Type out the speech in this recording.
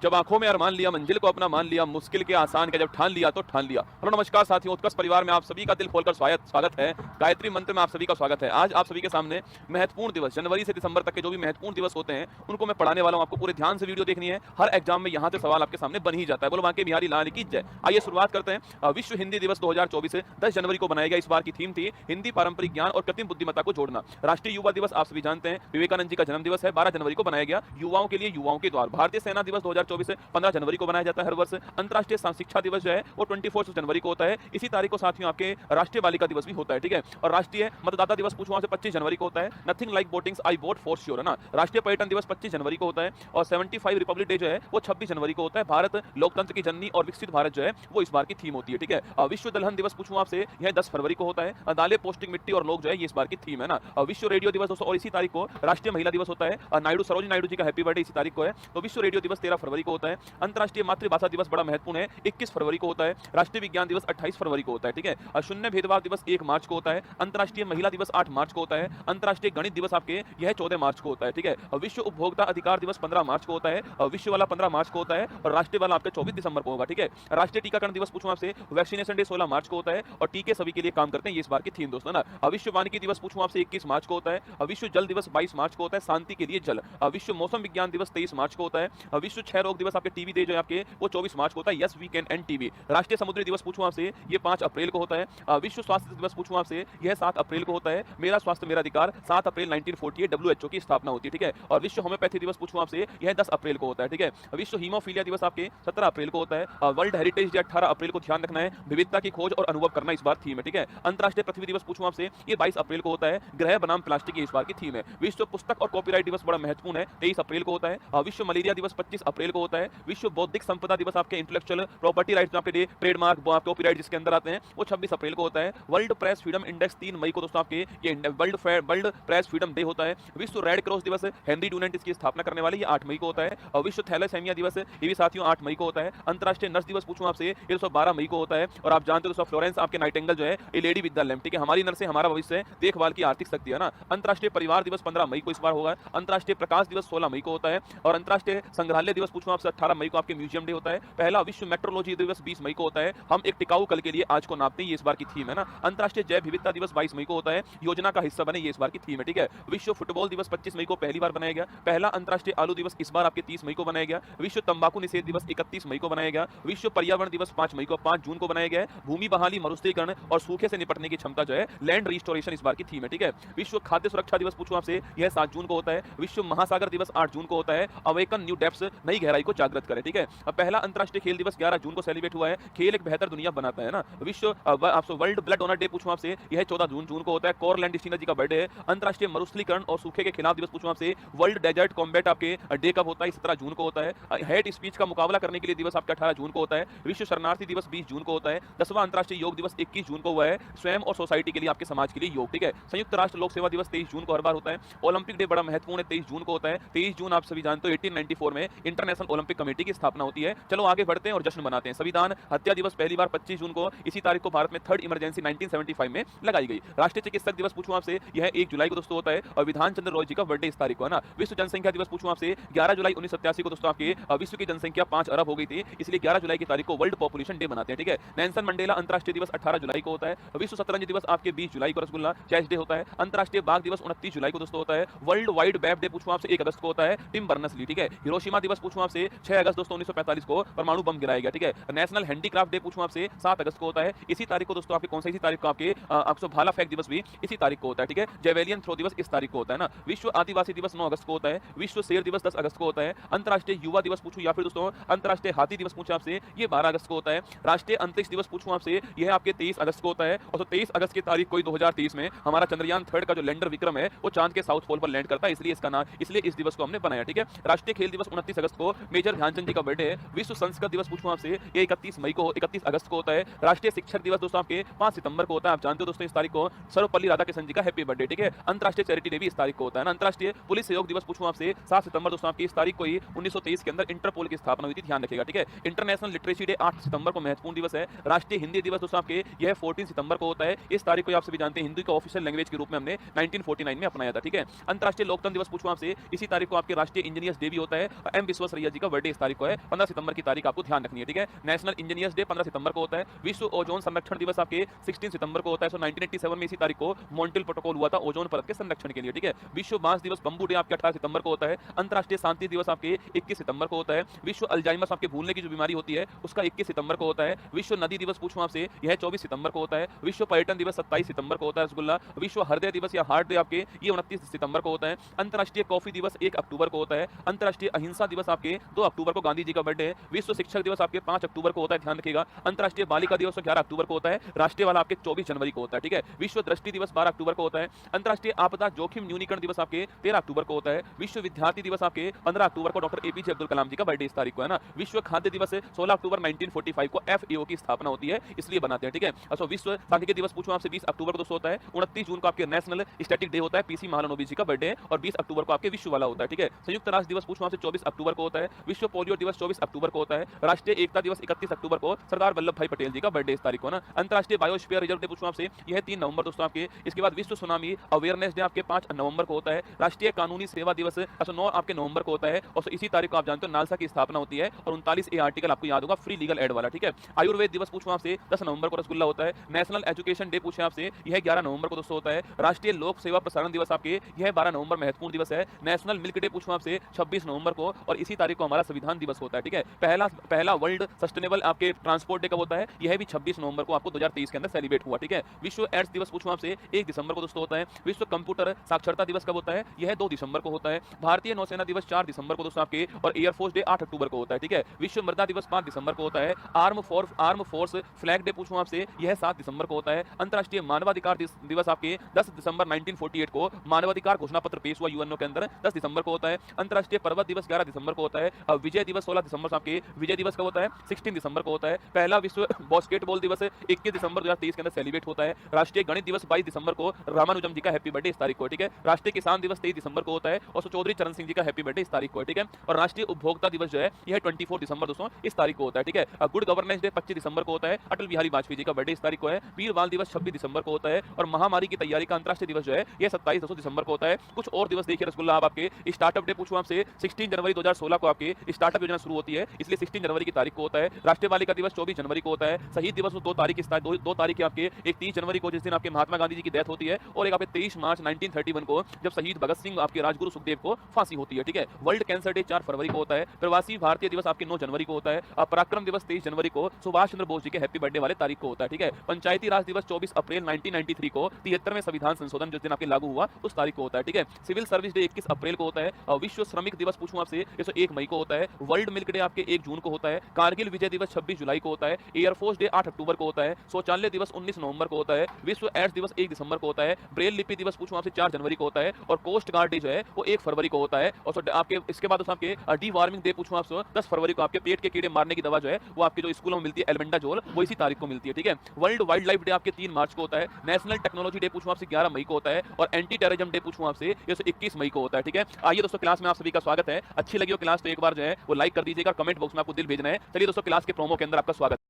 जब आंखों में अरमान लिया, मंजिल को अपना मान लिया, मुश्किल के आसान के जब ठान लिया तो ठान लिया। हेलो नमस्कार साथियों, उत्कर्ष परिवार में आप सभी का दिल खोलकर स्वागत है। गायत्री मंत्र में आप सभी का स्वागत है। आज आप सभी के सामने महत्वपूर्ण दिवस, जनवरी से दिसंबर तक के जो भी महत्वपूर्ण दिवस होते हैं उनको मैं पढ़ाने वाला हूं। आपको पूरे ध्यान से वीडियो देखनी है। हर एग्जाम में यहाँ से सवाल आपके सामने बन ही जाता है। बोलो बांके बिहारी लाल की जय। आइए शुरुआत करते हैं। विश्व हिंदी दिवस 2024 10 जनवरी को बनाया गया। इस बार की थीम थी हिंदी पारंपरिक ज्ञान और कृत्रिम बुद्धिमत्ता को जोड़ना। राष्ट्रीय युवा दिवस आप सभी जानते हैं, विवेकानंद जी का जन्म दिवस है। 12 जनवरी को बनाया गया। युवाओं के लिए युवाओं के द्वार। भारतीय सेना दिवस 2024 15 जनवरी को बनाया जाता है हर वर्ष। अंतर्राष्ट्रीय शिक्षा दिवस जो है वो 24 जनवरी को होता है। इसी तारीख को साथियों आपके राष्ट्रीय बालिका दिवस भी होता है, ठीक है। और राष्ट्रीय मतदाता दिवस पूछो वहां से 25 जनवरी को होता है। Nothing like voting, I vote for sure, है ना। राष्ट्रीय पर्यटन दिवस 25 जनवरी को होता है। और 75 रिपब्लिक डे जो है वो 26 जनवरी को होता है। भारत लोकतंत्र की जननी और विकसित भारत जो है वो इस बार की थीम होती है, ठीक है। विश्व दलहन दिवस पूछूं आपसे, यह 10 फरवरी को होता है। दालें पौष्टिक मिट्टी और लोग जो है ये इस बार की थीम है ना। विश्व रेडियो दिवस दोस्तों, और इसी तारीख को राष्ट्रीय महिला दिवस होता है। नायडू सरोजिनी नायडू जी का हैप्पी बर्थडे इसी तारीख को है। तो विश्व रेडियो दिवस 13 फरवरी को होता है। अंतर्राष्ट्रीय मातृभाषा दिवस बड़ा महत्वपूर्ण है, 21 फरवरी को होता है। राष्ट्रीय विज्ञान दिवस 28 फरवरी को होता है, ठीक है। शून्य भेदभाव दिवस 1 मार्च को होता है। अंतर्राष्ट्रीय महिला दिवस 8 मार्च को होता है। अंतर्राष्ट्रीय गणित दिवस आपके यह 14 मार्च को होता है, ठीक है। विश्व उपभोक्ता अधिकार दिवस 15 मार्च को होता है। विश्व वाला 15 मार्च को होता है और राष्ट्रीय वाला आपका 24 दिसंबर को होगा, ठीक है। राष्ट्रीय टीकाकरण दिवस पूछूं आपसे, वैक्सीनेशन डे 16 मार्च को होता है और टीके सभी के लिए काम करते हैं, ये इस बार की थीम दोस्तों ना। विश्व वानिकी दिवस पूछूं आपसे 21 मार्च को होता है। विश्व जल दिवस 22 मार्च को होता है, शांति के लिए जल। विश्व मौसम विज्ञान दिवस 23 मार्च को होता है। विश्व क्षय रोग दिवस आपके टीबी डे जो है आपके वो 24 मार्च को होता है। Yes we can end TB. राष्ट्रीय समुद्री दिवस पूछूं आपसे, ये 5 अप्रैल को होता है। विश्व स्वास्थ्य दिवस पूछूं आपसे, यह 7 अप्रैल को होता है। मेरा स्वास्थ्य मेरा अधिकार 7 अप्रैल 1948 WHO की स्थापना होती है, ठीक है। और विश्व होम्योपैथी दिवस पूछूं आपसे, यह 10 अप्रैल को होता है, ठीक है। विश्व हीमोफीलिया दिवस आपके 17 अप्रैल को होता है। वर्ल्ड हेरिटेज डे 18 अप्रैल को, ध्यान रखना है, विविधता की खोज और अनुभव करना इस बार थीम है, ठीक है। अंतर्राष्ट्रीय पृथ्वी दिवस पूछूं आपसे, ये 22 अप्रैल को होता है। ग्रह बनाम प्लास्टिक इस बार की थीम है। विश्व पुस्तक और कॉपीराइट दिवस बड़ा महत्वपूर्ण है, 23 अप्रैल को होता है। विश्व मलेरिया दिवस 25 अप्रैल को होता है। विश्व बौद्धिक संपदा दिवस आपके इंटेलेक्चुअल प्रॉपर्टी राइट्स आपके ट्रेडमार्क कॉपीराइट जिसके अंदर आते हैं वो 26 अप्रैल को होता है। वर्ल्ड प्रेस फ्रीडम इंडेक्स 3 मई को दोस्तों आपके ये वर्ल्ड प्रेस फ्रीडम डे होता है। विश्व रेड क्रॉस दिवस हेनरी डूनेंट इसकी स्थापना करने वाले, ये 8 मई को होता है। और विश्व थैलेसेमिया दिवस ये भी साथियों 8 मई को होता है। अंतर्राष्ट्रीय नर्स दिवस पूछूं आपसे, ये 12 मई को होता है। और आप जानते हो दोस्तों फ्लोरेंस आपके नाइटिंगेल जो है ये लेडी विद द लैम्प, ठीक है। हमारी नर्सें हमारा भविष्य, देखभाल की आर्थिक शक्ति, है ना। अंतर्राष्ट्रीय परिवार दिवस 15 मई को इस बार होगा। अंतर्राष्ट्रीय प्रकाश दिवस 16 मई को होता है। और अंतर्राष्ट्रीय संग्रहालय दिवस पूछूं आपसे 18 मई को आपके म्यूजियम डे होता है। पहला विश्व मेट्रोलॉजी दिवस 20 मई को होता है। हम एक टिकाऊ कल के लिए आज को नापते हैं, ये इस बार की थीम है ना। अंतर्राष्ट्रीय जैव विविधता दिवस 22 मई को होता है। योजना का हिस्सा बने, ये इस बार की थीम है, ठीक है। विश्व फुटबॉल दिवस 25 मई को पहली बार बनाया गया। पहला अंतर्राष्ट्रीय आलू दिवस इस बार आपके 30 मई को बनाया गया। विश्व तंबाकू निषेध दिवस 31 मई को बनाया गया। विश्व पर्यावरण दिवस 5 जून को बनाया गया। भूमि बहाली, मरुस्थलीकरण और सूखे से निपटने की क्षमता जो है लैंड रिस्टोरेशन इस बार की थीम है, ठीक है। विश्व खाद्य सुरक्षा दिवस पूछूं आपसे, यह 7 जून को होता है। विश्व महासागर दिवस 8 जून को होता है। अवेकन न्यू डेप्थ्स, नई गहराई को जागृत करें, ठीक है। पहला अंतर्राष्ट्रीय खेल दिवस 11 जून को सेलिब्रेट हुआ है। खेल एक बेहतर दुनिया बनाता है ना। विश्व आपसे वर्ल्ड ब्लड डोनर डे पूछूं आपसे, यह 14 जून को होता है। कोरलैंड डिस्टिना जी का बर्थडे है। अंतर्राष्ट्रीय मरुस्थलीकरण और सूखे के खिलाफ दिवस पूछूं आपसे, वर्ल्ड डेजर्ट कॉम्बैट आपके डे कब होता है? 17 जून को होता है। हेट स्पीच का मुकाबला करने के लिए दिवस आपका 18 जून को होता है। विश्व शरणार्थी दिवस 20 जून को होता है। 10वां अंतर्राष्ट्रीय योग दिवस 21 जून को हुआ है। स्वयं और सोसाइटी के लिए, आपके समाज के लिए योग, ठीक है। संयुक्त राष्ट्र लोक सेवा दिवस 23 जून को हर बार होता है। ओलंपिक डे बड़ा महत्वपूर्ण है, 23 जून को होता है। 23 जून आप सभी जानते हो 1894 में इंटरनेशनल ओलंपिक कमेटी की स्थापना होती है। चलो आगे बढ़ते हैं और जश्न मनाते हैं। संविधान हत्या दिवस पहली बार 25 जून को, इसी तारीख को भारत में थर्ड इमरजेंसी 1975 में लगाई गई। राष्ट्रीय चिकित्सक दिवस पूछूं आपसे, यह 1 जुलाई को दोस्तों होता है। और विधान चंद्र रॉय जी का बर्थडे इस तारीख को है ना। विश्व जनसंख्या दिवस पूछूं आपसे, 11 जुलाई 1987 को दोस्तों आपके विश्व की जनसंख्या 5 अरब हो गई थी, इसलिए 11 जुलाई की तारीख को वर्ल्ड पॉपुलेशन डे मनाते हैं, ठीक है। नेल्सन मंडेला अंतर्राष्ट्रीय दिवस 18 जुलाई को होता है। विश्व शतरंज दिवस आपके 20 जुलाई को रसगुल्ला चेस डे होता है। अंतर्राष्ट्रीय बाघ दिवस 29 जुलाई को दोस्तों होता है। वर्ल्ड वाइड वेब डे पूछूं आपसे 1 अगस्त को होता है। टिम बर्नर्स-ली, ठीक है। हिरोशिमा दिवस पूछूं आपसे 6 अगस्त दोस्तों 1945 को परमाणु बम गिराया गया, ठीक है। नेशनल हैंडीक्राफ्ट डे पूछूं आपसे 7 अगस्त को होता है। इसी तारीख को दोस्तों आपके कौन सा इसी तारीख को आपके आपसे भाला फेंक दिवस भी इसी तारीख को होता है, ठीक है। जेवेलियन थ्रो दिवस इस तारीख को होता है ना। विश्व आदिवासी दिवस 9 अगस्त को होता है। विश्व शेर दिवस 10 अगस्त को होता है। अंतर्राष्ट्रीय युवा दिवस पूछूं या फिर दोस्तों अंतर्राष्ट्रीय हाथी दिवस पूछूं आपसे, ये 12 अगस्त को होता है। राष्ट्रीय अंतरिक्ष दिवस पूछूं आपसे, यह आपके 23 अगस्त को होता है। और 23 अगस्त की तारीख को 2023 में हमारा चंद्रयान 3 का जो लैंडर विक्रम है वो चांद के साउथ पोल पर लैंड करता है, इसलिए इस दिवस को हमने बनाया, ठीक है। राष्ट्रीय खेल दिवस 29 अगस्त को मेजर ध्यानचंद जी का बर्थडे है। विश्व संस्कृत दिवस पूछूं आपसे, ये 31 अगस्त को होता है। राष्ट्रीय शिक्षक दिवस दोस्तों आपके 5 सितंबर को होता है। आप जानते हो दोस्तों इस तारीख को सर्वपल्ली राधाकृष्णन जी का हैप्पी बर्थडे, ठीक है। अंतर्राष्ट्रीय चैरिटी डे भी इस तारीख को होता है ना। अंतर्राष्ट्रीय पुलिस सहयोग दिवस पूछूं आपसे 7 सितंबर दोस्तों आपकी इस तारीख को ही 1923 के अंदर इंटरपोल की स्थापना हुई थी, ध्यान रखिएगा, ठीक है। इंटरनेशनल लिटरेसी डे 8 सितंबर को महत्वपूर्ण दिवस है। राष्ट्रीय हिंदी दिवस दोस्तों आपके यह 14 सितंबर को होता है। इस तारीख को आप सभी जानते हैं हिंदी को ऑफिशियल लैंग्वेज के रूप में हमने 1949 में अपनाया था, ठीक है। अंतर्राष्ट्रीय लोकतंत्र दिवस पूछूं आपसे, इसी तारीख को आपके राष्ट्रीय इंजीनियर्स डे भी होता है। एम विश्वेश्वरैया जी का बर्थडे इस तारीख को है। 15 सितंबर की तारीख आपको ध्यान रखनी है, ठीक है। नेशनल इंजीनियर्स डे 15 सितंबर को होता है। विश्व ओजोन संरक्षण दिवस आपके 16 सितंबर को होता है। सो 1987 में इसी तारीख को मॉन्ट्रियल प्रोटोकॉल हुआ था ओजोन परत के संरक्षण के लिए, ठीक है। विश्व बांस दिवस बंबू डे आपके 18 सितंबर को होता है। अंतर्राष्ट्रीय शांति दिवस आपके 21 सितंबर को होता है। विश्व अल्जाइमर्स आपके भूलने की जो बीमारी होती है उसका 21 सितंबर को होता है। विश्व नदी दिवस पूछूं आपसे, यह 24 सितंबर को होता है। विश्व पर्यटन दिवस 27 सितंबर को होता है रसगुल्ला। विश्व हृदय दिवस या हार्ट डे आपके ये 29 सितंबर को होता है। अंतर्राष्ट्रीय कॉफी दिवस 1 अक्टूबर को होता है। अंतर्राष्ट्रीय अहिंसा दिवस आपके 2 अक्टूबर को गांधी जी का बर्थडे है। विश्व शिक्षक दिवस आपके 5 अक्टूबर को होता है, ध्यान रखिएगा। अंतर्राष्ट्रीय बालिका दिवस 11 अक्टूबर को होता है। राष्ट्रीय वाला आपके 24 जनवरी को होता है, ठीक है। विश्व दृष्टि दिवस 12 अक्टूबर को होता है। अंतर्राष्ट्रीय आपदा जोखिम न्यूनीकरण दिवस आपके 13 अक्टूबर को होता है। विश्व विद्यार्थी दिवस आपके 15 अक्टूबर को डॉक्टर एपीजे अब्दुल कलाम जी का बर्थडे इस तारीख को है ना। विश्व खाद्य दिवस 16 अक्टूबर 1945 को एफएओ की स्थापना होती है, इसलिए बनाते हैं, ठीक है। अच्छा, विश्व सांख्यिकी दिवस पूछूं आपसे 20 अक्टूबर को दोस्तों होता है। 29 जून को आपके नेशनल स्टैटिक डे होता है, पीसी महालनोबिस जी का बर्थडे है। और 20 अक्टूबर को आपके विश्व वाला होता है, ठीक है। संयुक्त राष्ट्र दिवस पूछूं आपसे 24 अक्टूबर को होता है। विश्व पोलियो दिवस 24 अक्टूबर को होता है। राष्ट्रीय एकता दिवस 31 अक्टूबर को सरदार वल्लभ भाई पटेल जी का बर्थडे इस तारीख को ना। अंतर्राष्ट्रीय बायोस्फीयर रिजर्व डे पूछूं आपसे, यह 3 नवंबर दोस्तों आपके। इसके बाद विश्व सुनामी अवेयरनेस डे आपके 5 नवंबर को होता है। राष्ट्रीय कानूनी सेवा दिवस 9 आपके नवंबर को होता है। और इसी तारीख को आप जानते हो नालसा की स्थापना होती है। और 39 आर्टिकल आपको याद होगा, फ्री लीगल एड वाला, ठीक है। आयुर्वेद दिवस पूछूं आपसे 10 नवंबर को रसगुल्ला होता है। नेशनल एजुकेशन डे पूछे आपसे, यह 11 नवंबर को दोस्तों होता है। राष्ट्रीय लोक सेवा प्रसारण दिवस आपके यह 12 नवंबर महत्वपूर्ण दिवस है। नेशनल मिल्क डे पूछूं आपसे 26 नवंबर को। और इसी तारीख को हमारा संविधान दिवस होता है, ठीक है। पहला वर्ल्ड सस्टेनेबल आपके ट्रांसपोर्ट डे कब होता है, यह भी 26 नवंबर को आपको 2023 के अंदर सेलिब्रेट हुआ, ठीक है। विश्व एड्स दिवस पूछूं आपसे 1 दिसंबर को दोस्तों होता है। विश्व कंप्यूटर साक्षरता दिवस कब होता है, यह 2 दिसंबर को होता है। भारतीय नौसेना दिवस 4 दिसंबर को दोस्तों आपके। और एयरफोर्स डे 8 अक्टूबर को होता है, ठीक है। विश्व मृदा दिवस 5 दिसंबर को होता है। आर्म फोर्स फ्लैग डे पूछूं आपसे, यह 7 दिसंबर को होता है। अंतर्राष्ट्रीय मानवाधिकार दिवस आपके 10 दिसंबर 1948 को मानवाधिकार घोषणा पत्र पेश हुआ यूएनओ के अंदर, 10 दिसंबर को होता है। अंतर्राष्ट्रीय पर्वत दिवस 11 दिसंबर को होता है। विजय दिवस 16 दिसंबर से आपके विजय दिवस कब होता है, 16 दिसंबर को होता है। पहला विश्व बास्केटबॉल दिवस 21 दिसंबर 2023 के अंदर सेलिब्रेट होता है। राष्ट्रीय गणित दिवस 22 दिसंबर को रामानुजम जी का हैप्पी बर्थडे इस तारीख को, ठीक है। राष्ट्रीय किसान दिवस 23 दिसंबर को होता है। और चौधरी चरण सिंह जी का हैप्पी बर्थडे इस तारीख को, ठीक है। और राष्ट्रीय उपभोक्ता दिवस जो है यह 24 दिसंबर दोस्तों इस तारीख को होता है, ठीक है। गुड गवर्नेंस डे 25 दिसंबर को होता है। अटल बिहारी वाजपेयी जी का बर्थडे इस तारीख को है। वीर बाल दिवस 26 दिसंबर को होता है। और महामारी की तैयारी का अंतर्राष्ट्रीय दिवस जो है यह 27 दिसंबर को होता है। कुछ और दिवस देखिए रसगुल्ला आप आपके। स्टार्टअप डे पूछूं आपसे 16 जनवरी 2016 को आपके स्टार्टअप योजना शुरू होती है, इसलिए 16 जनवरी की तारीख को होता है। राष्ट्रीय बालिका दिवस 24 जनवरी को होता है। शहीद दिवस 2 तारीख आपके, एक 30 जनवरी को जिस दिन आपके महात्मा गांधी जी की डेथ होती है। और एक आपके 23 मार्च 1931 को जब शहीद भगत सिंह आपके राजगुरु सुखदेव को फांसी होती है, ठीक है। वर्ल्ड कैंसर डे 4 फरवरी को होता है। प्रवासी भारतीय दिवस आपके 9 जनवरी को होता है। पराक्रम दिवस 23 जनवरी को सुभाष चंद्र बोस जी के हैप्पी बर्थडे वाले तारीख को होता है, ठीक है। पंचायती राज दिवस 24 अप्रैल 1993 को 73वें संविधान संशोधन जिस दिन आपके लागू हुआ उस तारीख को होता है, ठीक है। सिविल सर्विस डे 21 अप्रैल को होता है। विश्व श्रमिक दिवस पूछूं आपसे 1 मई को होता है। वर्ल्ड मिल्क डे आपके 1 जून को होता है। कारगिल विजय दिवस 26 जुलाई को होता है। एयरफोर्स डे 8 अक्टूबर को होता है। शौचालय दिवस 19 नवंबर को होता है। विश्व एड्स दिवस 1 दिसंबर को होता है। ब्रेल लिपि दिवस पूछूं आपसे 4 जनवरी को होता है। और कोस्ट गार्ड डे जो है वो 1 फरवरी को होता है। और आपके इसके बाद आपके डी वार्मिंग डे पूछूं आपसे 10 फरवरी को। आपके पेट के कीड़े मारने की दवा जो है वो आपके जो स्कूलों में मिलती है एल्बेंडाजोल, वो इसी तारीख को मिलती है, ठीक है। वर्ल्ड वाइल्ड लाइफ डे आपके 3 मार्च को होता है। नेशनल टेक्नोलॉजी डे पूछूं आपसे 11 मई को होता है। और एंटी टेररिज्म डे पूछूं आपसे 21 मई को होता है, ठीक है। आइए दोस्तों, क्लास में आप सभी का स्वागत है। अच्छी लगी हो क्लास तो एक बार जो है वो लाइक कर दीजिएगा। कमेंट बॉक्स में आपको दिल भेजना है। चलिए दोस्तों, क्लास के प्रोमो के अंदर आपका स्वागत है।